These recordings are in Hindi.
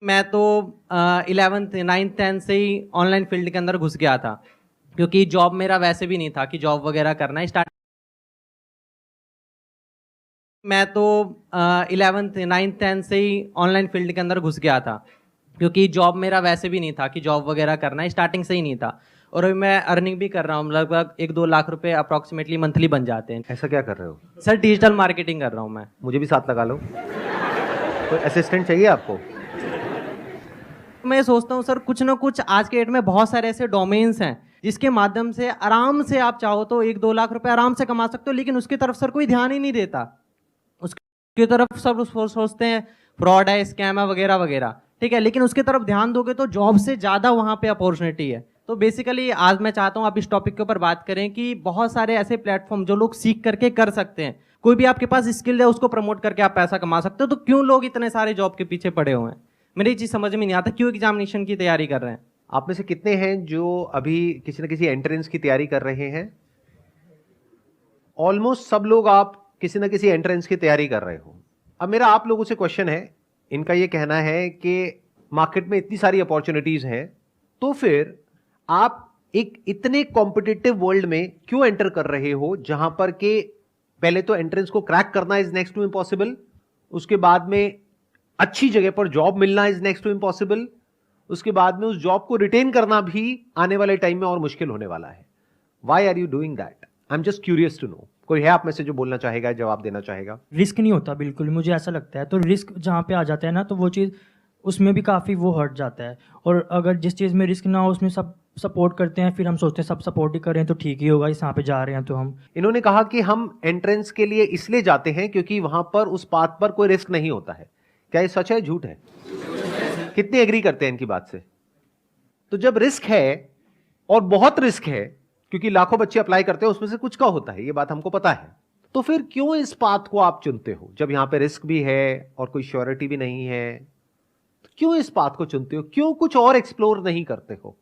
मैं तो 11th 9th 10th से ही ऑनलाइन फील्ड के अंदर घुस गया था, क्योंकि जॉब मेरा वैसे भी नहीं था कि जॉब वगैरह करना है। स्टार्ट मैं तो 11th 9th 10th से ही ऑनलाइन फील्ड के अंदर घुस गया था, क्योंकि जॉब मेरा वैसे भी नहीं था कि जॉब वगैरह करना है, स्टार्टिंग से ही नहीं था। और अभी मैं अर्निंग भी कर रहा हूँ, लगभग 1-2 लाख रुपए अप्रॉक्सीमेटली मंथली बन जाते हैं। ऐसा क्या कर रहे हो? सर डिजिटल मार्केटिंग कर रहा हूँ मैं। मुझे भी साथ लगा लो। कोई असिस्टेंट चाहिए आपको? मैं सोचता हूँ सर, कुछ ना कुछ आज के डेट में बहुत सारे ऐसे डोमेन्स हैं जिसके माध्यम से आराम से आप चाहो तो 1-2 लाख रुपए आराम से कमा सकते हो, लेकिन उसकी तरफ सर कोई ध्यान ही नहीं देता। उसकी तरफ सब सोचते हैं फ्रॉड है, स्कैम है वगैरह वगैरह, ठीक है, लेकिन उसकी तरफ ध्यान दोगे तो जॉब से ज़्यादा वहाँ पे अपॉर्चुनिटी है। तो बेसिकली आज मैं चाहता हूँ आप इस टॉपिक के ऊपर बात करें कि बहुत सारे ऐसे प्लेटफॉर्म जो लोग सीख करके कर सकते हैं। कोई भी आपके पास स्किल है उसको प्रमोट करके आप पैसा कमा सकते हो, तो क्यों लोग इतने सारे जॉब के पीछे पड़े हुए हैं? मेरी चीज़ समझ में नहीं आता, क्यों एग्जामिनेशन की तैयारी कर रहे हैं। आप में से कितने हैं जो अभी किसी न किसी एंट्रेंस की तैयारी कर रहे हैं? ऑलमोस्ट सब लोग आप किसी न किसी एंट्रेंस की तैयारी कर रहे हो। अब मेरा आप लोगों से क्वेश्चन है, इनका ये कहना है कि मार्केट में इतनी सारी अपॉर्चुनिटीज हैं, तो फिर आप एक इतने कॉम्पिटिटिव वर्ल्ड में क्यों एंटर कर रहे हो, जहां पर के पहले तो एंट्रेंस को क्रैक करना इज नेक्स्ट टू इम्पॉसिबल, उसके बाद में अच्छी जगह पर जॉब मिलना इज नेक्स्ट टू इम्पॉसिबल, उसके बाद में उस जॉब को रिटेन करना भी आने वाले टाइम में और मुश्किल होने वाला है। Why are you doing that? I am just curious to know. कोई है आप में से जो बोलना चाहेगा, जवाब देना चाहेगा? रिस्क नहीं होता बिल्कुल, मुझे ऐसा लगता है। तो रिस्क जहाँ पे आ जाता है ना, तो वो चीज़ उसमें भी काफ़ी वो हट जाता है। और अगर जिस चीज़ में रिस्क ना हो उसमें सब सपोर्ट करते हैं, फिर हम सोचते हैं सब सपोर्ट ही करें तो ठीक ही होगा, इस यहाँ पे जा रहे हैं तो हम। इन्होंने कहा कि हम एंट्रेंस के लिए इसलिए जाते हैं क्योंकि वहां पर उस पाथ पर कोई रिस्क नहीं होता है। क्या ये सच है, झूठ है? कितने एग्री करते हैं इनकी बात से? तो जब रिस्क है और बहुत रिस्क है, क्योंकि लाखों बच्चे अप्लाई करते हैं, उसमें से कुछ का होता है, ये बात हमको पता है, तो फिर क्यों इस पाथ को आप चुनते हो जब यहां पे रिस्क भी है और कोई श्योरिटी भी नहीं है? तो क्यों इस पाथ को चुनते हो? क्यों कुछ और एक्सप्लोर नहीं करते हो?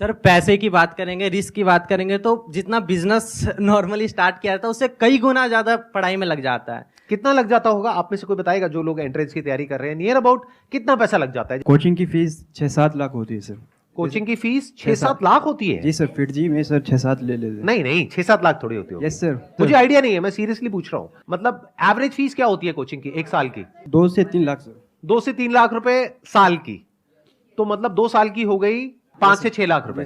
सर पैसे की बात करेंगे, रिस्क की बात करेंगे, तो जितना बिजनेस नॉर्मली स्टार्ट किया था उससे कई गुना ज्यादा पढ़ाई में लग जाता है। कितना लग जाता होगा? आप में से कोई बताएगा जो लोग एंट्रेंस की तैयारी कर रहे हैं, नियर अबाउट कितना पैसा लग जाता है? कोचिंग की फीस 6-7 लाख होती है सर। कोचिंग की फीस 6-7 लाख होती है? जी सर, फिर जी में सर 6-7 ले लेते हैं। नहीं नहीं, 6-7 लाख थोड़ी होती होगी। Yes sir. मुझे आइडिया नहीं है, मैं सीरियसली पूछ रहा हूँ। मतलब एवरेज फीस क्या होती है कोचिंग की एक साल की? 2 से 3 लाख सर। 2 से 3 लाख रुपए साल की, तो मतलब 2 साल की हो गई 5 से 6 लाख रुपए।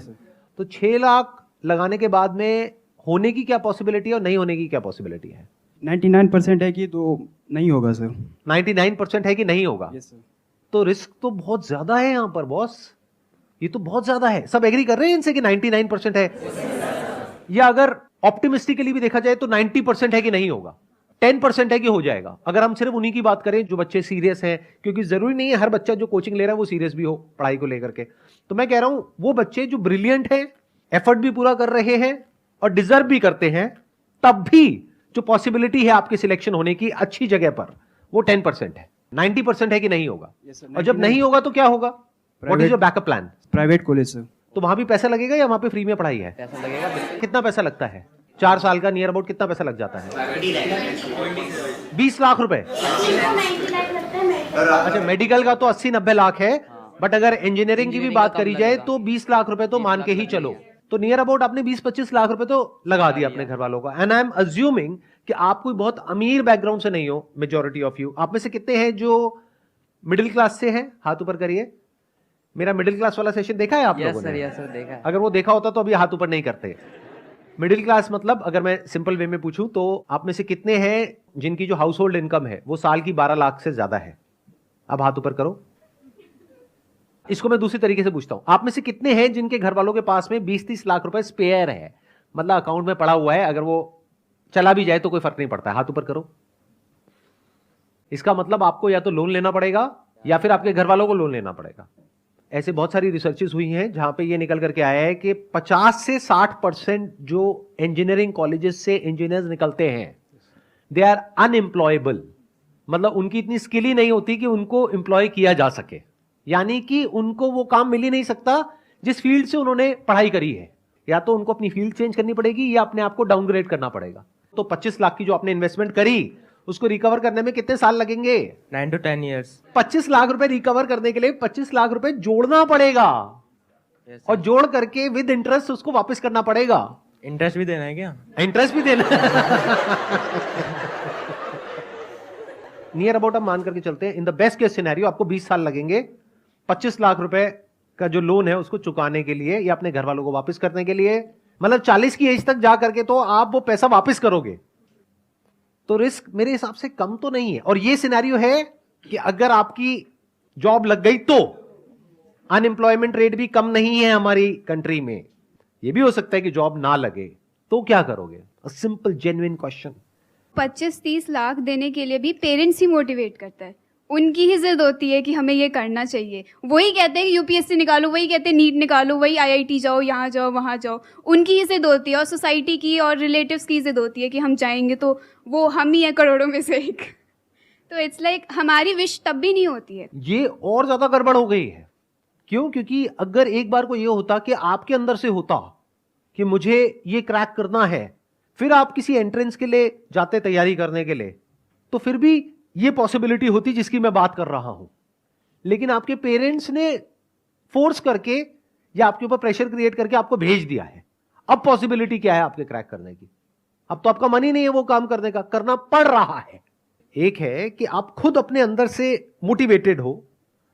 तो 6 लाख लगाने के बाद में होने की क्या पॉसिबिलिटी है और नहीं होने की क्या पॉसिबिलिटी है? 99% है कि तो नहीं होगा सर। 99% है कि नहीं होगा। Yes sir. तो रिस्क तो बहुत ज्यादा है यहां पर बॉस, ये तो बहुत ज्यादा है। सब एग्री कर रहे हैं इनसे कि 99% है? या अगर ऑप्टिमिस्टिकली भी देखा जाए तो 90% है कि नहीं होगा, 10% है कि हो जाएगा। अगर हम सिर्फ उन्हीं की बात करें जो बच्चे सीरियस हैं, क्योंकि जरूरी नहीं है हर बच्चा जो कोचिंग ले रहा है वो सीरियस भी हो पढ़ाई को लेकर के। तो मैं कह रहा हूं वो बच्चे जो ब्रिलियंट हैं, एफर्ट भी पूरा कर रहे हैं और डिजर्व भी करते हैं, तब भी जो पॉसिबिलिटी है आपके सिलेक्शन होने की अच्छी जगह पर, वो 10% है। 90% है कि नहीं होगा? Yes, sir, और जब नहीं होगा तो क्या होगा? What is your backup plan? Private college sir. तो वहां भी पैसा लगेगा या वहां पे फ्री में पढ़ाई है? पैसा लगेगा। कितना पैसा लगता है? 4 साल का नियर अबाउट कितना पैसा लग जाता है? 20 लाख रुपए। अच्छा, मेडिकल का तो 80-90 लाख है, बट अगर इंजीनियरिंग की भी बात करी जाए तो 20 लाख रुपए तो मान के ही चलो। तो नियर अबाउट आपने 20-25 लाख रुपए तो लगा दिया अपने घर वालों का। एंड आई एम अज्यूमिंग कि आप कोई बहुत अमीर बैकग्राउंड से नहीं हो, मेजॉरिटी ऑफ यू। आप में से कितने हैं जो मिडिल क्लास से हैं? हाथ ऊपर करिए। मेरा मिडिल क्लास वाला सेशन देखा है आप लोगों ने? यस सर, देखा है। अगर वो देखा होता तो अभी हाथ ऊपर नहीं करते। मिडिल क्लास मतलब अगर मैं सिंपल वे में पूछूं तो आप में से कितने हैं जिनकी जो हाउस होल्ड इनकम है वो साल की 12 लाख से ज्यादा है? अब हाथ ऊपर करो। इसको मैं दूसरी तरीके से पूछता हूं, आप में से कितने हैं जिनके घर वालों के पास में 20-30 लाख रुपए स्पेयर है, मतलब अकाउंट में पड़ा हुआ है, अगर वो चला भी जाए तो कोई फर्क नहीं पड़ता है? हाथ ऊपर करो। इसका मतलब आपको या तो लोन लेना पड़ेगा या फिर आपके घर वालों को लोन लेना पड़ेगा। ऐसे बहुत सारी रिसर्चेस हुई हैं जहां पे ये निकल करके आया है कि 50 से 60% जो इंजीनियरिंग कॉलेजेस से इंजीनियर्स निकलते हैं, दे आर अनएम्प्लॉयबल। मतलब उनकी इतनी स्किल ही नहीं होती कि उनको एम्प्लॉय किया जा सके, यानी कि उनको वो काम मिल ही नहीं सकता जिस फील्ड से उन्होंने पढ़ाई करी है। या तो उनको अपनी फील्ड चेंज करनी पड़ेगी या अपने आप को डाउनग्रेड करना पड़ेगा। तो 25 लाख की जो आपने इन्वेस्टमेंट करी उसको रिकवर करने में कितने साल लगेंगे? 9 to 10 years. 25 लाख रुपए रिकवर करने के लिए 25 लाख रुपए जोड़ना पड़ेगा Yes, और जोड़ करके विद इंटरेस्ट उसको वापस करना पड़ेगा। इंटरेस्ट भी देना है क्या? इंटरेस्ट भी देना नियर अबाउट हम मान करके चलते हैं, in the best case scenario आपको 20 साल लगेंगे 25 लाख रुपए का जो लोन है उसको चुकाने के लिए या अपने घर वालों को वापस करने के लिए। मतलब 40 की एज तक जा करके तो आप वो पैसा वापस करोगे, तो रिस्क मेरे हिसाब से कम तो नहीं है। और ये सिनेरियो है कि अगर आपकी जॉब लग गई तो अनएम्प्लॉयमेंट रेट भी कम नहीं है हमारी कंट्री में। ये भी हो सकता है कि जॉब ना लगे, तो क्या करोगे? Simple genuine question. 25-30 लाख देने के लिए भी पेरेंट्स ही मोटिवेट करता है, उनकी ही जिद होती है कि हमें ये करना चाहिए। वही कहते हैं कि यूपीएससी निकालो, वही कहते हैं नीट निकालो, वही आईआईटी जाओ, यहाँ जाओ, वहाँ जाओ। उनकी ही जिद होती है और सोसाइटी की और रिलेटिव्स की जिद होती है कि हम जाएंगे तो वो हम ही हैं करोड़ों में से एक। तो इट्स लाइक हमारी विश तब भी नहीं होती है। ये और ज्यादा गड़बड़ हो गई है। क्यों? क्योंकि अगर एक बार को ये होता कि आपके अंदर से होता कि मुझे ये क्रैक करना है, फिर आप किसी एंट्रेंस के लिए जाते तैयारी करने के लिए, तो फिर भी ये पॉसिबिलिटी होती जिसकी मैं बात कर रहा हूं। लेकिन आपके पेरेंट्स ने फोर्स करके या आपके ऊपर प्रेशर क्रिएट करके आपको भेज दिया है। अब पॉसिबिलिटी क्या है आपके क्रैक करने की? अब तो आपका मन ही नहीं है वो काम करने का, करना पड़ रहा है। एक है कि आप खुद अपने अंदर से मोटिवेटेड हो,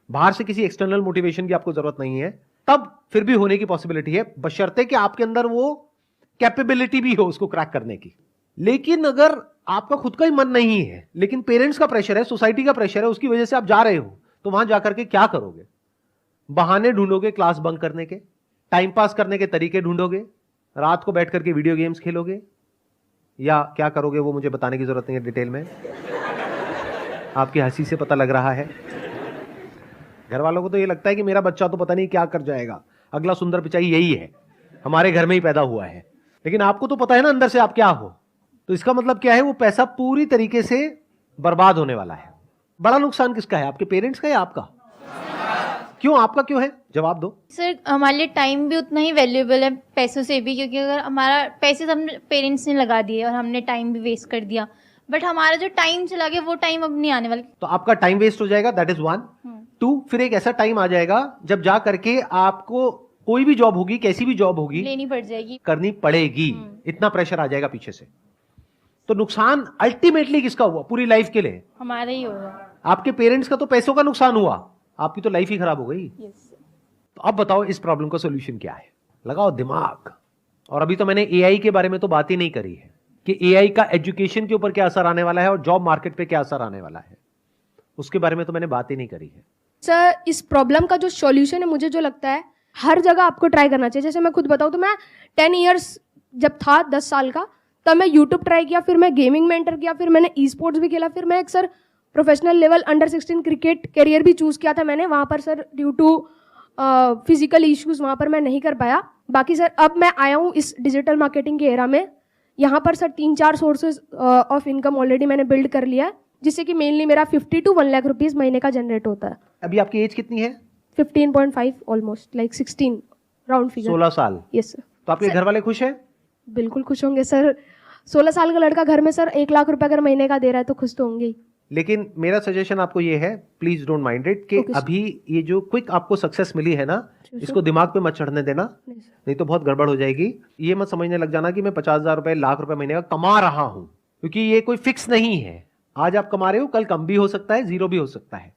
बाहर से किसी एक्सटर्नल मोटिवेशन की आपको जरूरत नहीं है, तब फिर भी होने की पॉसिबिलिटी है, बशर्ते कि आपके अंदर वो कैपेबिलिटी भी हो उसको क्रैक करने की। लेकिन अगर आपका खुद का ही मन नहीं है, लेकिन पेरेंट्स का प्रेशर है, सोसाइटी का प्रेशर है, उसकी वजह से आप जा रहे हो, तो वहां जाकर के क्या करोगे? बहाने ढूंढोगे, क्लास बंक करने के, टाइम पास करने के तरीके ढूंढोगे, रात को बैठ करके वीडियो गेम्स खेलोगे, या क्या करोगे वो मुझे बताने की जरूरत नहीं है डिटेल में, आपकी हंसी से पता लग रहा है। घर वालों को तो ये लगता है कि मेरा बच्चा तो पता नहीं क्या कर जाएगा, अगला सुंदर पिचाई यही है, हमारे घर में ही पैदा हुआ है। लेकिन आपको तो पता है ना अंदर से आप क्या हो। तो इसका मतलब क्या है? वो पैसा पूरी तरीके से बर्बाद होने वाला है। बड़ा नुकसान किसका है, आपके पेरेंट्स का या आपका? क्यों? आपका क्यों है? जवाब दो। सर हमारे लिए टाइम भी उतना ही वैल्यूएबल है पैसों से भी, क्योंकि अगर हमारा पैसे हमने पेरेंट्स ने लगा दिए और हमने टाइम भी वेस्ट कर दिया, बट हमारा जो टाइम चला गया वो टाइम अब नहीं आने वाला। तो आपका टाइम वेस्ट हो जाएगा, दैट इज 1। 2, फिर एक ऐसा टाइम आ जाएगा जब जा करके आपको कोई भी जॉब होगी, कैसी भी जॉब होगी, लेनी पड़ जाएगी, करनी पड़ेगी। इतना प्रेशर आ जाएगा पीछे से। तो नुकसान अल्टीमेटली किसका हुआ पूरी लाइफ के लिए? हमारा ही होगा। आपके पेरेंट्स का तो पैसों का नुकसान हुआ, आपकी तो लाइफ ही खराब हो गई। तो अब बताओ इस प्रॉब्लम का सोल्यूशन क्या है? लगाओ दिमाग। और अभी तो मैंने एआई के बारे में तो बात ही नहीं करी है कि एआई का एजुकेशन के ऊपर क्या असर आने वाला है और जॉब मार्केट पे क्या असर आने वाला है, उसके बारे में तो मैंने बात ही नहीं करी है। सर इस प्रॉब्लम का जो सॉल्यूशन है, मुझे जो लगता है हर जगह आपको ट्राई करना चाहिए। जैसे मैं खुद बताऊँ तो मैं 10 इयर्स जब था 10 साल का, तब मैं यूट्यूब ट्राई किया, फिर मैं गेमिंग में एंटर किया, फिर मैंने ई स्पोर्ट्स भी खेला, फिर मैं एक sir professional level under 16 cricket career भी चूज़ किया था मैंने। वहाँ पर sir due to physical issues वहाँ पर मैं नहीं कर पाया। बाकी सर अब मैं आया हूँ इस डिजिटल मार्केटिंग के एरा में। यहाँ पर sir 3-4 sources of income already मैंने बिल्ड कर लिया है, जिससे कि मेनली मेरा 50 to 1 लाख रुपीज़ महीने का जनरेट होता है। अभी आपकी एज कितनी है? 15.5 ऑलमोस्ट, लाइक 16 राउंड फिगर। 16 साल। Yes sir. तो आपके घर वाले खुश हैं? बिल्कुल खुश होंगे सर। 16 साल का लड़का घर में सर 1 लाख रुपए अगर महीने का दे रहा है तो खुश तो होंगे ही। लेकिन मेरा सजेशन आपको ये है, प्लीज डोंट माइंड इट, कि अभी ये जो क्विक आपको सक्सेस मिली है ना, इसको दिमाग पे मत चढ़ने देना, नहीं तो बहुत गड़बड़ हो जाएगी। ये मत समझने लग जाना कि मैं 50,000 रुपए, लाख रुपए महीने का कमा रहा हूं, क्योंकि ये कोई फिक्स नहीं है। आज आप कमा रहे हो, कल कम भी हो सकता है, जीरो भी हो सकता है।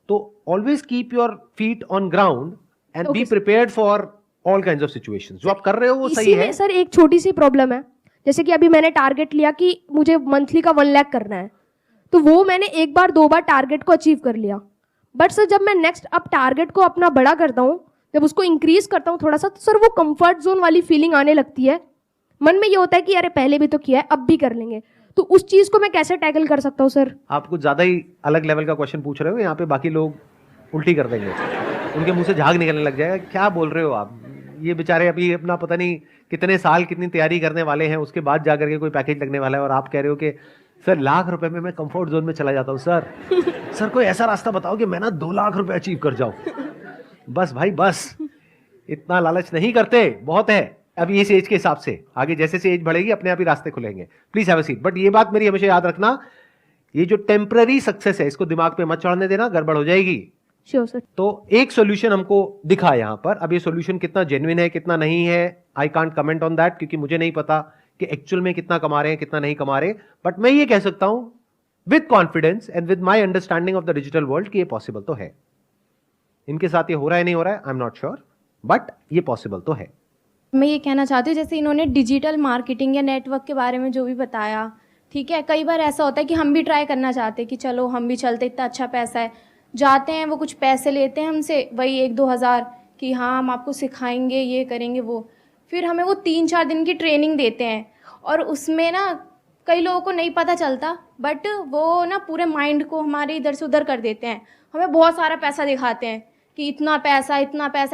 तो always keep your feet on ground and be prepared for all kinds of situations. जो आप कर रहे हो वो सही है। सर एक छोटी सी प्रॉब्लम है, जैसे कि अभी मैंने टारगेट लिया कि मुझे मंथली का 1 लाख करना है, तो वो मैंने 1 बार 2 बार टारगेट को अचीव कर लिया। बट सर जब मैं नेक्स्ट अब टारगेट को अपना बड़ा करता हूँ, जब उसको इंक्रीज करता हूँ थोड़ा सा, तो सर वो कंफर्ट जोन वाली फीलिंग आने लगती है। मन में ये होता है कि अरे पहले भी तो किया है, अब भी कर लेंगे। तो उस चीज को मैं कैसे टैकल कर सकता हूँ सर? आप कुछ ज्यादा ही अलग लेवल का क्वेश्चन पूछ रहे हो। यहाँ पे बाकी लोग उल्टी कर देंगे, उनके मुंह से झाग निकलने लग जाएगा। क्या बोल रहे हो आप? ये बेचारे अभी अपना पता नहीं कितने साल कितनी तैयारी करने वाले हैं, उसके बाद जाकर के कोई पैकेज लगने वाला है, और आप कह रहे हो कि सर लाख रुपए में मैं कंफर्ट जोन में चला जाता हूँ। सर कोई ऐसा रास्ता बताओ कि मैं ना 2 लाख रुपए अचीव कर जाऊं। बस भाई बस, इतना लालच नहीं करते, बहुत है अभी इस एज के हिसाब से। आगे जैसे से एज बढ़ेगी अपने आप ही रास्ते खुलेंगे। Please have a seat. But ये बात मेरी हमेशा याद रखना, ये जो टेम्पररी सक्सेस है इसको दिमाग पे मत चढ़ने देना, गड़बड़ हो जाएगी। Sure sir. तो एक सॉल्यूशन हमको दिखा यहां पर। अब ये सॉल्यूशन कितना जेन्युइन है कितना नहीं है, I can't comment on that, क्योंकि मुझे नहीं पता कि एक्चुअल में कितना कमा रहे हैं कितना नहीं कमा रहे। बट मैं ये कह सकता हूं with confidence and with my understanding of the digital world कि ये पॉसिबल तो है। इनके साथ ये हो रहा है नहीं हो रहा है आई एम नॉट श्योर, बट ये पॉसिबल तो है। मैं ये कहना चाहती हूँ, जैसे इन्होंने डिजिटल मार्केटिंग या नेटवर्क के बारे में जो भी बताया, ठीक है, कई बार ऐसा होता है कि हम भी ट्राई करना चाहते हैं कि चलो हम भी चलते, इतना अच्छा पैसा है, जाते हैं, वो कुछ पैसे लेते हैं हमसे, वही 1-2 हज़ार कि हाँ हम आपको सिखाएंगे, ये करेंगे वो, फिर हमें वो 3-4 दिन की ट्रेनिंग देते हैं और उसमें ना कई लोगों को नहीं पता चलता, बट वो ना पूरे माइंड को हमारे इधर से उधर कर देते हैं। हमें बहुत सारा पैसा दिखाते हैं कि इतना पैसा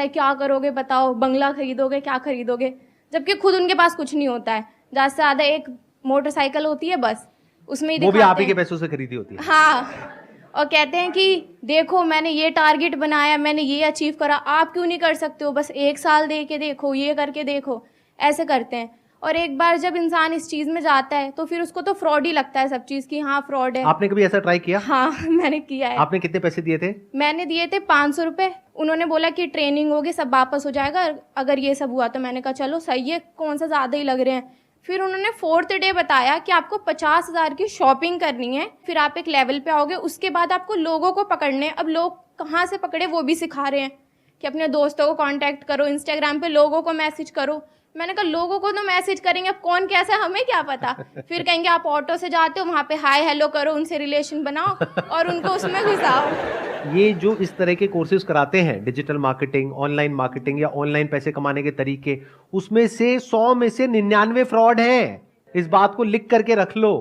है, क्या करोगे बताओ, बंगला खरीदोगे, क्या खरीदोगे, जबकि खुद उनके पास कुछ नहीं होता है। ज़्यादा से ज़्यादा एक मोटरसाइकिल होती है बस, उसमें ही वो भी आप ही दिखाते के हैं। पैसों से खरीदी होती है। हाँ, और कहते हैं कि देखो मैंने ये टारगेट बनाया, मैंने ये अचीव करा, आप क्यों नहीं कर सकते हो, बस 1 साल दे के देखो, ये करके देखो, ऐसे करते हैं। और एक बार जब इंसान इस चीज़ में जाता है तो फिर उसको तो फ्रॉड ही लगता है सब चीज़ की, हाँ फ्रॉड है। आपने कभी ऐसा ट्राई किया? हाँ मैंने किया है। आपने कितने पैसे दिए थे? मैंने दिए थे 500 रुपये। उन्होंने बोला कि ट्रेनिंग होगी, सब वापस हो जाएगा अगर ये सब हुआ, तो मैंने कहा चलो सही है, कौन सा ज़्यादा ही लग रहे हैं। फिर उन्होंने 4th डे बताया कि आपको 50,000 की शॉपिंग करनी है, फिर आप एक लेवल पे आओगे, उसके बाद आपको लोगों को पकड़ने। अब लोग कहाँ से पकड़े वो भी सिखा रहे हैं कि अपने दोस्तों को कांटेक्ट करो, इंस्टाग्राम पे लोगों को मैसेज करो। मैंने कहा लोगों को तो मैसेज करेंगे, अब कौन कैसा है हमें क्या पता। फिर कहेंगे आप ऑटो से जाते हो, वहाँ पे हाय हेलो करो, उनसे रिलेशन बनाओ और उनको उसमें घुसाओ। ये जो इस तरह के कोर्सेज कराते हैं, डिजिटल मार्केटिंग, ऑनलाइन मार्केटिंग या ऑनलाइन पैसे कमाने के तरीके, उसमें से 100 में से 99 फ्रॉड है। इस बात को लिख करके रख लो।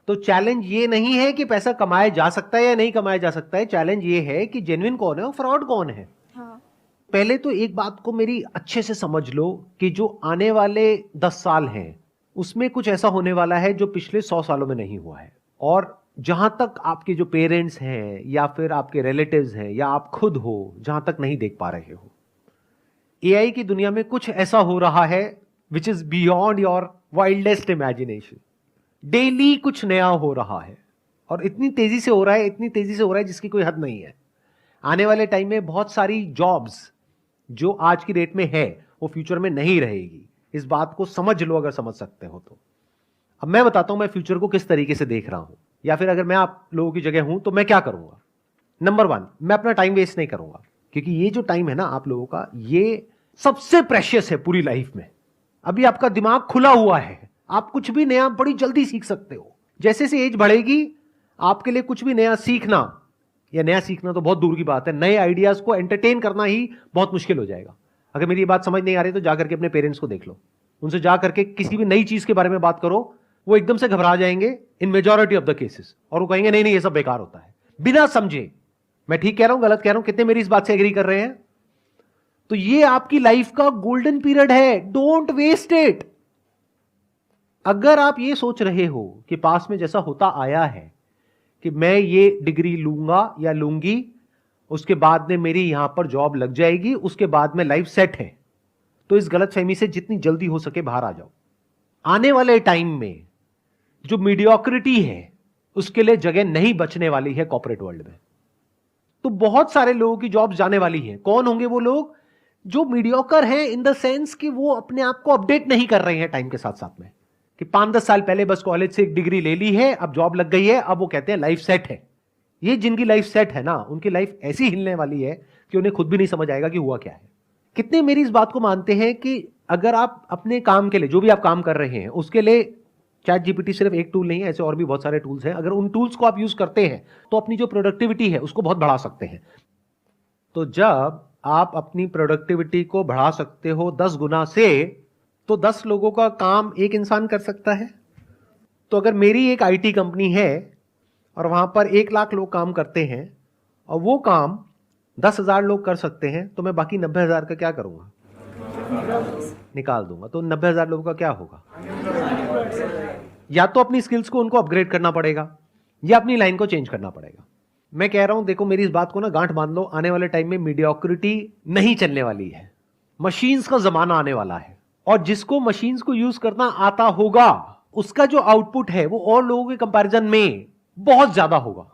तो चैलेंज ये नहीं है कि पैसा कमाया जा सकता है या नहीं कमाया जा सकता है, चैलेंज ये है कि जेन्युइन कौन है और फ्रॉड कौन है। हाँ। पहले तो एक बात को मेरी अच्छे से समझ लो कि जो आने वाले 10 साल हैं उसमें कुछ ऐसा होने वाला है जो पिछले 100 सालों में नहीं हुआ है। और जहां तक आपके जो पेरेंट्स हैं या फिर आपके रिलेटिव्स हैं या आप खुद हो, जहां तक नहीं देख पा रहे हो, एआई की दुनिया में कुछ ऐसा हो रहा है which is beyond your wildest imagination. Daily कुछ नया हो रहा है और इतनी तेजी से हो रहा है, इतनी तेजी से हो रहा है जिसकी कोई हद नहीं है। आने वाले टाइम में बहुत सारी जॉब्स जो आज की डेट में है वो फ्यूचर में नहीं रहेगी। इस बात को समझ लो अगर समझ सकते हो तो। अब मैं बताता हूं मैं फ्यूचर को किस तरीके से देख रहा हूं, या फिर अगर मैं आप लोगों की जगह हूं तो मैं क्या करूंगा। नंबर 1, मैं अपना टाइम वेस्ट नहीं करूंगा, क्योंकि ये जो टाइम है ना आप लोगों का, ये सबसे प्रेशियस है पूरी लाइफ में। अभी आपका दिमाग खुला हुआ है, आप कुछ भी नया बड़ी जल्दी सीख सकते हो। जैसे से एज बढ़ेगी आपके लिए कुछ भी नया सीखना, या नया सीखना तो बहुत दूर की बात है, नए आइडियाज को एंटरटेन करना ही बहुत मुश्किल हो जाएगा। अगर मेरी बात समझ नहीं आ रही तो जाकर के अपने पेरेंट्स को देख लो, उनसे जाकर के किसी भी नई चीज के बारे में बात करो, वो एकदम से घबरा जाएंगे इन मेजॉरिटी ऑफ द केसेस, और वो कहेंगे नहीं नहीं ये सब बेकार होता है, बिना समझे। मैं ठीक कह रहा हूं गलत कह रहा हूं, कितने मेरी इस बात से एग्री कर रहे हैं? तो ये आपकी लाइफ का गोल्डन पीरियड है, डोंट वेस्ट इट। अगर आप ये सोच रहे हो कि पास में जैसा होता आया है कि मैं ये डिग्री लूंगा या लूंगी, उसके बाद में मेरी यहां पर जॉब लग जाएगी, उसके बाद में लाइफ सेट है, तो इस गलतफहमी से जितनी जल्दी हो सके बाहर आ जाओ। आने वाले टाइम में जो मीडियोक्रिटी है उसके लिए जगह नहीं बचने वाली है कॉर्पोरेट वर्ल्ड में। तो बहुत सारे लोगों की जॉब जाने वाली है। कौन होंगे वो लोग? जो मीडियोकर हैं इन द सेंस कि वो अपने आप को अपडेट नहीं कर रहे हैं टाइम के साथ साथ में, कि 5-10 साल पहले बस कॉलेज से एक डिग्री ले ली है, अब जॉब लग गई है, अब वो कहते हैं लाइफ सेट है। ये जिनकी लाइफ सेट है ना, उनकी लाइफ ऐसी हिलने वाली है कि उन्हें खुद भी नहीं समझ आएगा कि हुआ क्या है। कितने मेरी इस बात को मानते हैं कि अगर आप अपने काम के लिए, जो भी आप काम कर रहे हैं उसके लिए, चैट जीपीटी सिर्फ एक टूल नहीं है, ऐसे और भी बहुत सारे टूल्स हैं, अगर उन टूल्स को आप यूज करते हैं तो अपनी जो प्रोडक्टिविटी है उसको बहुत बढ़ा सकते हैं। तो जब आप अपनी प्रोडक्टिविटी को बढ़ा सकते हो 10 गुना से, तो 10 लोगों का काम एक इंसान कर सकता है। तो अगर मेरी एक आईटी कंपनी है और वहां पर 1 लाख लोग काम करते हैं और वो काम 10,000 लोग कर सकते हैं, तो मैं बाकी 90,000 का क्या करूंगा? निकाल दूंगा। तो 90,000 लोगों का क्या होगा? या तो अपनी स्किल्स को उनको अपग्रेड करना पड़ेगा या अपनी लाइन को चेंज करना पड़ेगा। मैं कह रहा हूं, देखो मेरी इस बात को ना गांठ बांध लो, आने वाले टाइम में मीडियोक्रिटी नहीं चलने वाली है, मशीन्स का जमाना आने वाला है, और जिसको मशीन्स को यूज करना आता होगा उसका जो आउटपुट है वो और लोगों के कंपैरिजन में बहुत ज्यादा होगा,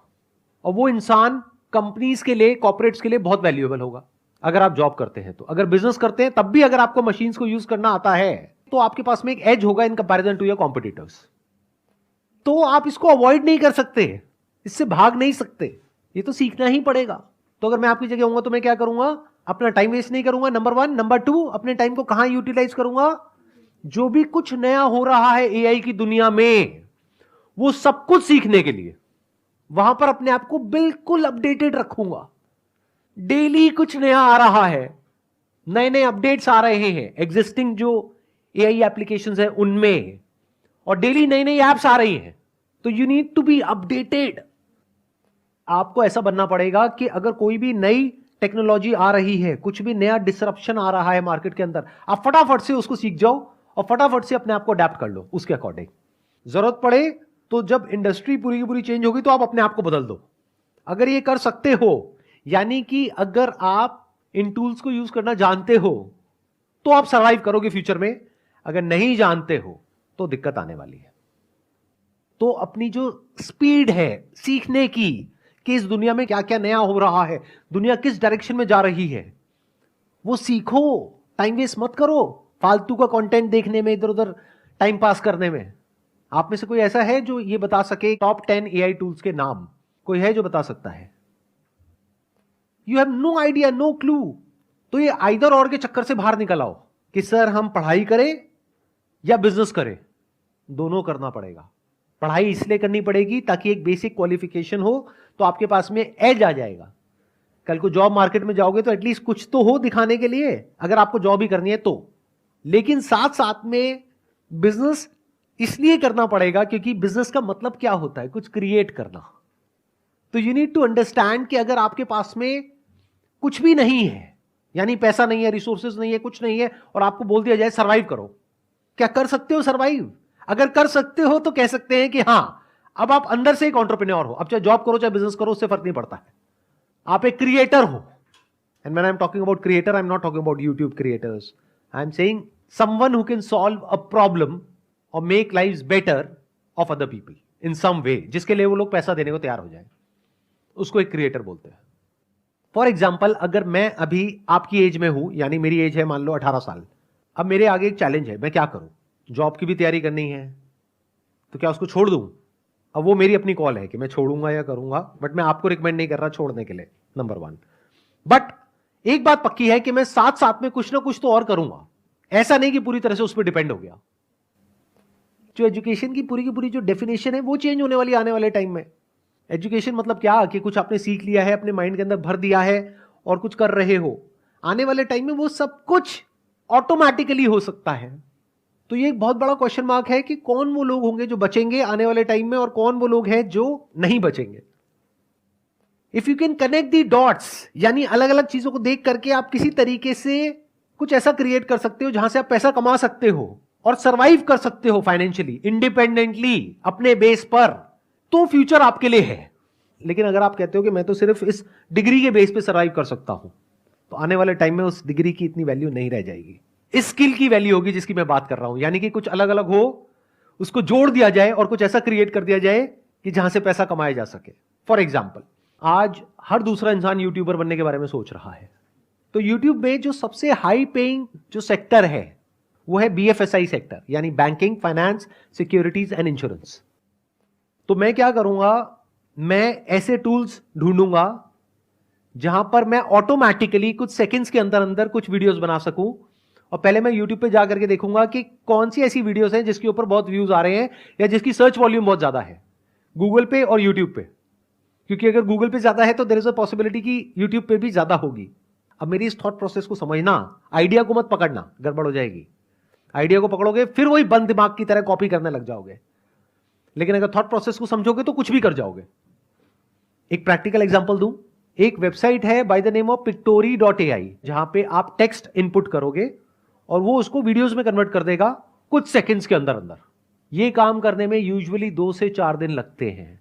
और वो इंसान कंपनीज के लिए, कॉर्पोरेट्स के लिए बहुत वैल्यूएबल होगा। अगर आप जॉब करते हैं तो, अगर बिजनेस करते हैं तब भी अगर आपको मशीन्स को यूज करना आता है तो आपके पास में एक एज होगा in comparison to your competitors. तो आप इसको अवॉइड नहीं कर सकते, इससे भाग नहीं सकते, ये तो सीखना ही पड़ेगा। तो अगर मैं आपकी जगह होऊंगा तो मैं क्या करूंगा, अपना टाइम वेस्ट नहीं करूंगा, नंबर 1। नंबर 2, अपने टाइम को कहां यूटिलाइज करूंगा, जो भी कुछ नया हो रहा है एआई की दुनिया में, वो सब कुछ सीखने के लिए वहां पर अपने आप को बिल्कुल अपडेटेड रखूंगा। डेली कुछ नया आ रहा है, नए नए अपडेट्स आ रहे हैं एग्जिस्टिंग जो एआई एप्लीकेशंस है उनमें, और डेली नई नई एप्स आ रही हैं, तो you need to be updated. आपको ऐसा बनना पड़ेगा कि अगर कोई भी नई टेक्नोलॉजी आ रही है, कुछ भी नया डिसरप्शन आ रहा है मार्केट के अंदर, आप फटाफट से उसको सीख जाओ और फटाफट से अपने आप को अडेप्ट कर लो उसके अकॉर्डिंग। जरूरत पड़े तो जब इंडस्ट्री पूरी की पूरी चेंज होगी तो आप अपने आप को बदल दो। अगर ये कर सकते हो, यानी कि अगर आप इन टूल्स को यूज करना जानते हो तो आप सर्वाइव करोगे फ्यूचर में, अगर नहीं जानते हो तो दिक्कत आने वाली है। तो अपनी जो स्पीड है सीखने की कि इस दुनिया में क्या क्या नया हो रहा है, दुनिया किस डायरेक्शन में जा रही है, वो सीखो। टाइम वेस्ट मत करो फालतू का कंटेंट देखने में, इधर उधर टाइम पास करने में। आप में से कोई ऐसा है जो ये बता सके टॉप 10 एआई टूल्स के नाम? कोई है जो बता सकता है? You have no idea, no clue. तो ये आइदर और के चक्कर से बाहर निकल आओ कि सर हम पढ़ाई करें या बिजनेस करें, दोनों करना पड़ेगा। पढ़ाई इसलिए करनी पड़ेगी ताकि एक बेसिक क्वालिफिकेशन हो, तो आपके पास में एज आ जाएगा। कल को जॉब मार्केट में जाओगे तो एटलीस्ट कुछ तो हो दिखाने के लिए, अगर आपको जॉब ही करनी है तो। लेकिन साथ साथ में बिजनेस इसलिए करना पड़ेगा क्योंकि बिजनेस का मतलब क्या होता है, कुछ क्रिएट करना। तो यू नीड टू अंडरस्टैंड कि अगर आपके पास में कुछ भी नहीं है, यानी पैसा नहीं है, रिसोर्सेज नहीं है, कुछ नहीं है, और आपको बोल दिया जाए सर्वाइव करो, क्या कर सकते हो सर्वाइव? अगर कर सकते हो तो कह सकते हैं कि हां, अब आप अंदर से एक एंटरप्रेन्योर हो। अब चाहे जॉब करो चाहे बिजनेस करो, उससे फर्क नहीं पड़ता है, आप एक क्रिएटर हो। And when I am talking about creator, I am not talking about YouTube creators, I am saying someone who can solve a problem और make lives better of other people in some way, जिसके लिए वो लोग पैसा देने को तैयार हो जाए, उसको एक क्रिएटर बोलते हैं। फॉर एग्जाम्पल, अगर मैं अभी आपकी एज में हूं, यानी मेरी एज है मान लो 18 साल, अब मेरे आगे एक चैलेंज है, मैं क्या करूं? जॉब की भी तैयारी करनी है, तो क्या उसको छोड़ दूं? अब वो मेरी अपनी कॉल है कि मैं छोड़ूंगा या करूंगा, बट मैं आपको रिकमेंड नहीं कर रहा छोड़ने के लिए, नंबर 1। बट एक बात पक्की है कि मैं साथ साथ में कुछ ना कुछ तो और करूंगा, ऐसा नहीं कि पूरी तरह से उस पर डिपेंड हो गया। जो एजुकेशन की पूरी जो डेफिनेशन है वो चेंज होने वाली आने वाले टाइम में। एजुकेशन मतलब क्या कि कुछ आपने सीख लिया है, अपने माइंड के अंदर भर दिया है और कुछ कर रहे हो। आने वाले टाइम में वो सब कुछ ऑटोमेटिकली हो सकता है। तो ये एक बहुत बड़ा क्वेश्चन मार्क है कि कौन वो लोग होंगे जो बचेंगे आने वाले टाइम में और कौन वो लोग हैं जो नहीं बचेंगे। If you can connect the dots, यानी अलग अलग चीजों को देख करके आप किसी तरीके से कुछ ऐसा क्रिएट कर सकते हो जहां से आप पैसा कमा सकते हो और सर्वाइव कर सकते हो फाइनेंशियली, इंडिपेंडेंटली, अपने बेस पर, तो फ्यूचर आपके लिए है। लेकिन अगर आप कहते हो कि मैं तो सिर्फ इस डिग्री के बेस पे सर्वाइव कर सकता हूं, तो आने वाले टाइम में उस डिग्री की इतनी वैल्यू नहीं रह जाएगी। इस स्किल की वैल्यू होगी जिसकी मैं बात कर रहा हूं, यानी कि कुछ अलग अलग हो, उसको जोड़ दिया जाए और कुछ ऐसा क्रिएट कर दिया जाए कि जहां से पैसा कमाया जा सके। फॉर एग्जाम्पल, आज हर दूसरा इंसान यूट्यूबर बनने के बारे में सोच रहा है। तो यूट्यूब में जो सबसे हाई पेइंग जो सेक्टर है वो है BFSI सेक्टर, यानी banking, finance, securities and insurance. तो मैं क्या करूंगा, मैं ऐसे टूल्स ढूंढूंगा जहां पर मैं ऑटोमेटिकली कुछ सेकंड्स के अंदर अंदर कुछ वीडियोस बना सकूं। और पहले मैं यूट्यूब पे जाकर के देखूंगा कि कौन सी ऐसी वीडियोस हैं जिसके ऊपर बहुत व्यूज आ रहे हैं या जिसकी सर्च वॉल्यूम बहुत ज्यादा है, गूगल पे और यूट्यूब पे। क्योंकि अगर गूगल पे ज्यादा है तो देयर इज अ पॉसिबिलिटी कि यूट्यूब पे भी ज्यादा होगी। अब मेरी इस थॉट प्रोसेस को समझना, आइडिया को मत पकड़ना, गड़बड़ हो जाएगी। आइडिया को पकड़ोगे फिर वही बंद दिमाग की तरह कॉपी करने लग जाओगे। लेकिन अगर थॉट प्रोसेस को समझोगे तो कुछ भी कर जाओगे। एक प्रैक्टिकल एग्जांपल दूं, एक वेबसाइट है by the name of pictory.ai, जहां पे आप टेक्स्ट इनपुट करोगे और वो उसको वीडियोस में कन्वर्ट कर देगा कुछ सेकंड्स के अंदर अंदर। ये काम करने में यूजुअली 2 से 4 दिन लगते हैं।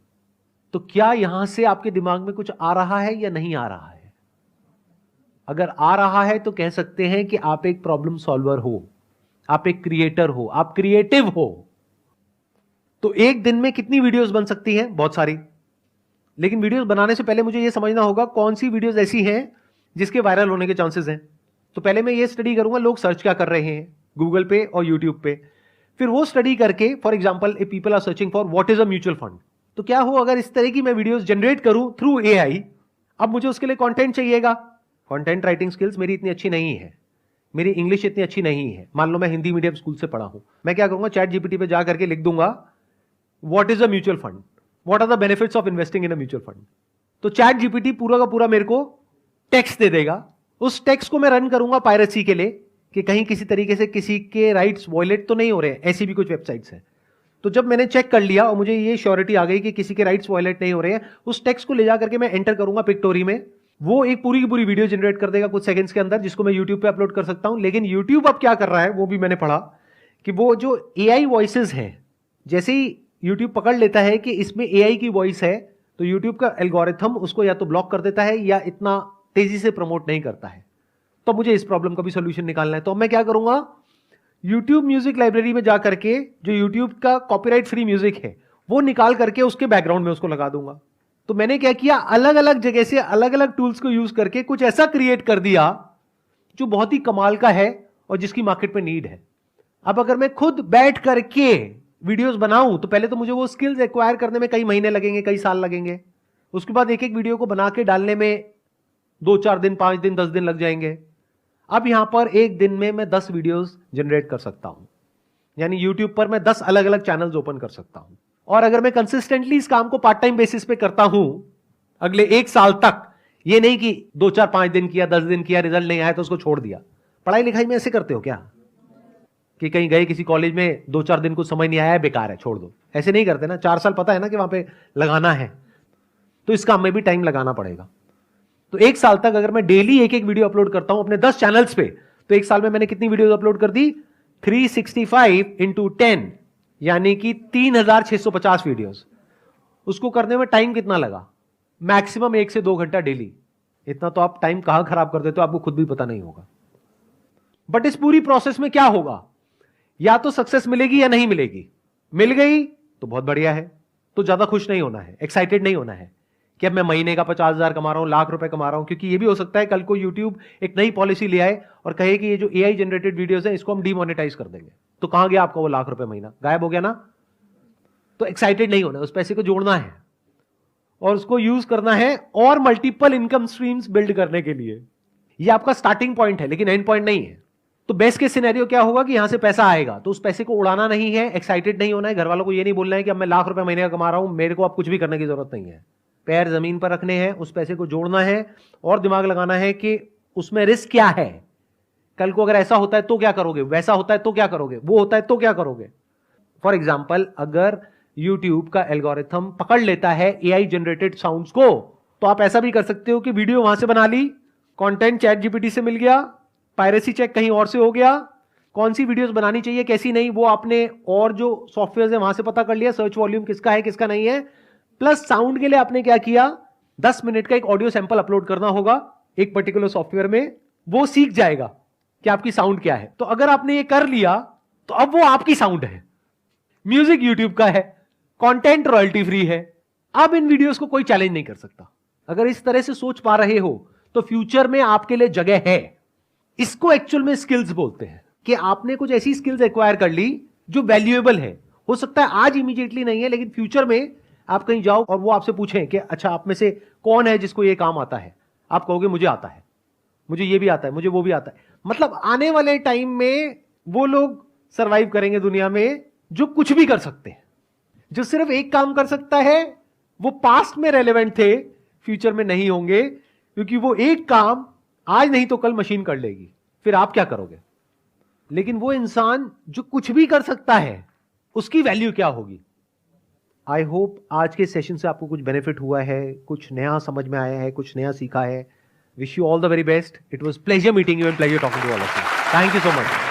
तो क्या यहां से आपके दिमाग में कुछ आ रहा है या नहीं आ रहा है? अगर आ रहा है तो कह सकते हैं कि आप एक प्रॉब्लम सॉल्वर हो, आप एक क्रिएटर हो, आप क्रिएटिव हो। तो एक दिन में कितनी वीडियोस बन सकती हैं? बहुत सारी। लेकिन वीडियोस बनाने से पहले मुझे ये समझना होगा कौन सी वीडियोस ऐसी हैं जिसके वायरल होने के चांसेस हैं। तो पहले मैं ये स्टडी करूंगा लोग सर्च क्या कर रहे हैं गूगल पे और यूट्यूब पे, फिर वो स्टडी करके for example if people are searching for what is a mutual fund, तो क्या हो अगर इस तरह की मैं वीडियोस जनरेट करूं थ्रू एआई। अब मुझे उसके लिए कंटेंट चाहिएगा, कंटेंट राइटिंग स्किल्स मेरी इतनी अच्छी नहीं है, मेरी इंग्लिश इतनी अच्छी नहीं है, मान लो मैं हिंदी मीडियम स्कूल से पढ़ा हूं, मैं क्या करूंगा चैट जीपीटी पे जा करके लिख दूंगा what is a mutual fund, what are the benefits of investing in a mutual fund. तो चैट जीपीटी पूरा का पूरा मेरे को टेक्स्ट दे देगा, उस टेक्स्ट को मैं रन करूंगा पायरेसी के लिए कि कहीं किसी तरीके से किसी के राइट्स वॉयलेट तो नहीं हो रहे हैं, ऐसी भी कुछ वेबसाइट्स हैं। तो जब मैंने चेक कर लिया और मुझे ये श्योरिटी आ गई कि किसी के राइट्स वॉयलेट नहीं हो रहे हैं, उस टेक्स्ट को ले जा करके मैं एंटर करूंगा पिक्टोरी में, वो एक पूरी की पूरी वीडियो जनरेट कर देगा कुछ सेकंड्स के अंदर, जिसको मैं यूट्यूब पे अपलोड कर सकता हूं। लेकिन यूट्यूब अब क्या कर रहा है वो भी मैंने पढ़ा कि वो जो एआई वॉइसेस हैं, जैसे ही यूट्यूब पकड़ लेता है कि इसमें एआई की वॉइस है, तो यूट्यूब का एल्गोरिथम उसको या तो ब्लॉक कर देता है या इतना तेजी से प्रमोट नहीं करता है। तो मुझे इस प्रॉब्लम का भी सोल्यूशन निकालना है। तो मैं क्या करूंगा, यूट्यूब म्यूजिक लाइब्रेरी में जा करके जो यूट्यूब का कॉपीराइट फ्री म्यूजिक है वो निकाल करके उसके बैकग्राउंड में उसको लगा दूंगा। तो मैंने क्या किया, अलग अलग जगह से अलग अलग टूल्स को यूज करके कुछ ऐसा क्रिएट कर दिया जो बहुत ही कमाल का है और जिसकी मार्केट में नीड है। अब अगर मैं खुद बैठ करके वीडियोस बनाऊं तो पहले तो मुझे वो स्किल्स एक्वायर करने में कई महीने लगेंगे, कई साल लगेंगे। उसके बाद एक एक वीडियो को बना के डालने में 2-4 दिन, 5 दिन, 10 दिन लग जाएंगे। अब यहां पर एक दिन में मैं 10 वीडियोस जनरेट कर सकता हूं, यानी यूट्यूब पर मैं 10 अलग अलग चैनल्स ओपन कर सकता हूं। और अगर मैं कंसिस्टेंटली इस काम को पार्ट टाइम बेसिस पे करता हूं अगले 1 साल तक, ये नहीं कि 2-4-5 दिन किया, 10 दिन किया, रिजल्ट नहीं आया तो उसको छोड़ दिया। पढ़ाई लिखाई में ऐसे करते हो क्या कि कहीं गए किसी कॉलेज में 2-4 दिन कुछ समझ नहीं आया, बेकार है, छोड़ दो, ऐसे नहीं करते ना। 4 साल पता है ना कि वहां पे लगाना है, तो इस काम में भी टाइम लगाना पड़ेगा। तो 1 साल तक अगर मैं डेली एक एक वीडियो अपलोड करता हूं अपने 10 चैनल्स पे, तो 1 साल में मैंने कितनी वीडियोस अपलोड कर दी, 365 इंटू 10 यानी कि 3650 वीडियोस। उसको करने में टाइम कितना लगा, मैक्सिमम 1 से 2 घंटा डेली। इतना तो आप टाइम कहां खराब कर देते हो आपको खुद भी पता नहीं होगा। बट इस पूरी प्रोसेस में क्या होगा, या तो सक्सेस मिलेगी या नहीं मिलेगी। मिल गई तो बहुत बढ़िया है, तो ज्यादा खुश नहीं होना है, एक्साइटेड नहीं होना है कि अब मैं महीने का 50,000 कमा रहा हूं, लाख रुपए कमा रहा हूं। क्योंकि ये भी हो सकता है कल को यूट्यूब एक नई पॉलिसी ले आए और कहे कि ये जो एआई जनरेटेड वीडियोस है इसको हम डीमोनेटाइज कर देंगे, तो कहां गया आपका वो लाख रुपए महीना, गायब हो गया ना। तो एक्साइटेड नहीं होना, उस पैसे को जोड़ना है और उसको यूज करना है और मल्टीपल इनकम स्ट्रीम्स बिल्ड करने के लिए। ये आपका स्टार्टिंग पॉइंट है लेकिन एंड पॉइंट नहीं है। तो बेस्ट केस सिनेरियो क्या होगा कि यहां से पैसा आएगा तो उस पैसे को उड़ाना नहीं है, एक्साइटेड नहीं होना है, घर वालों को ये नहीं बोलना है कि अब मैं लाख रुपए महीने का कमा रहा हूं, मेरे को अब कुछ भी करने की जरूरत नहीं है। पैर जमीन पर रखने हैं, उस पैसे को जोड़ना है और दिमाग लगाना है कि उसमें रिस्क क्या है, कल को अगर ऐसा होता है तो क्या करोगे, वैसा होता है तो क्या करोगे, वो होता है तो क्या करोगे। फॉर एग्जाम्पल अगर यूट्यूब का एल्गोरिथम पकड़ लेता है एआई जनरेटेड साउंड्स को, तो आप ऐसा भी कर सकते हो कि वीडियो वहां से बना ली, कंटेंट चैट जीपीटी से मिल गया, पायरेसी चेक कहीं और से हो गया, कौन सी वीडियोस बनानी चाहिए कैसी नहीं वो आपने और जो सॉफ्टवेयर है वहां से पता कर लिया, सर्च वॉल्यूम किसका है किसका नहीं है। प्लस साउंड के लिए आपने क्या किया, 10 मिनट का एक ऑडियो सैंपल अपलोड करना होगा एक पर्टिकुलर सॉफ्टवेयर में, वो सीख जाएगा कि आपकी साउंड क्या है। तो अगर आपने ये कर लिया तो अब वो आपकी साउंड है, म्यूजिक यूट्यूब का है, कंटेंट रॉयल्टी फ्री है। अब इन वीडियोस को कोई चैलेंज नहीं कर सकता। अगर इस तरह से सोच पा रहे हो तो फ्यूचर में आपके लिए जगह है। इसको एक्चुअल में स्किल्स बोलते हैं कि आपने कुछ ऐसी स्किल्स एक्वायर कर ली जो वैल्यूएबल है। हो सकता है आज इमीडिएटली नहीं है लेकिन फ्यूचर में आप कहीं जाओ और वो आपसे पूछें कि अच्छा आप में से कौन है जिसको ये काम आता है, आप कहोगे मुझे आता है, मुझे ये भी आता है, मुझे वो भी आता है। मतलब आने वाले टाइम में वो लोग सरवाइव करेंगे दुनिया में जो कुछ भी कर सकते हैं। जो सिर्फ एक काम कर सकता है वो पास्ट में रेलेवेंट थे, फ्यूचर में नहीं होंगे, क्योंकि वो एक काम आज नहीं तो कल मशीन कर लेगी, फिर आप क्या करोगे। लेकिन वो इंसान जो कुछ भी कर सकता है उसकी वैल्यू क्या होगी। आई होप आज के सेशन से आपको कुछ बेनिफिट हुआ है, कुछ नया समझ में आया है, कुछ नया सीखा है। Wish you all the very best. It was pleasure meeting you and pleasure talking to all of you. Thank you so much.